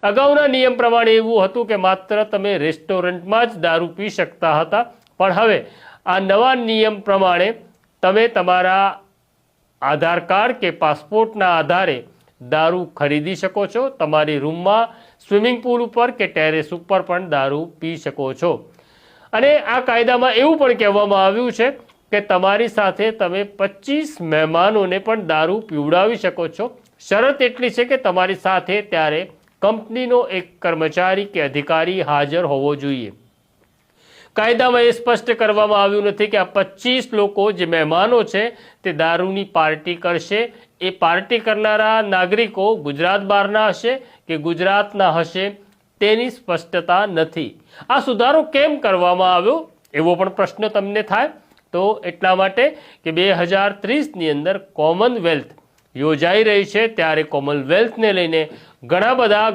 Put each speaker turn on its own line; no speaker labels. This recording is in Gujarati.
અગાઉના નિયમ પ્રમાણે એવું હતું કે માત્ર તમે રેસ્ટોરન્ટમાં જ દારૂ પી શકતા હતા, પણ હવે આ નવા નિયમ પ્રમાણે તમે તમારા આધાર કાર્ડ કે પાસપોર્ટના આધારે દારૂ ખરીદી શકો છો। તમારી રૂમમાં, સ્વિમિંગ પુલ ઉપર કે ટેરેસ ઉપર પણ દારૂ પી શકો છો। અને આ કાયદામાં એવું પણ કહેવામાં આવ્યું છે કે તમારી સાથે તમે 25 મહેમાનોને પણ દારૂ પીવડાવી શકો છો। શરત એટલી છે કે તમારી સાથે ત્યારે કંપનીનો એક કર્મચારી કે અધિકારી હાજર હોવો જોઈએ। કાયદામાં એ સ્પષ્ટ કરવામાં આવ્યું નથી કે આ 25 લોકો જે મહેમાનો છે તે દારૂની પાર્ટી કરશે। એ પાર્ટી કરનારા નાગરિકો ગુજરાત બહારના હશે કે ગુજરાતના હશે તેની સ્પષ્ટતા નથી। આ સુધારો કેમ કરવામાં આવ્યો એવો પણ પ્રશ્ન તમને થાય તો એટલા માટે કે 2030ની અંદર કોમનવેલ્થ યોજાઈ રહી છે, ત્યારે કોમનવેલ્થને લઈને ઘણા બધા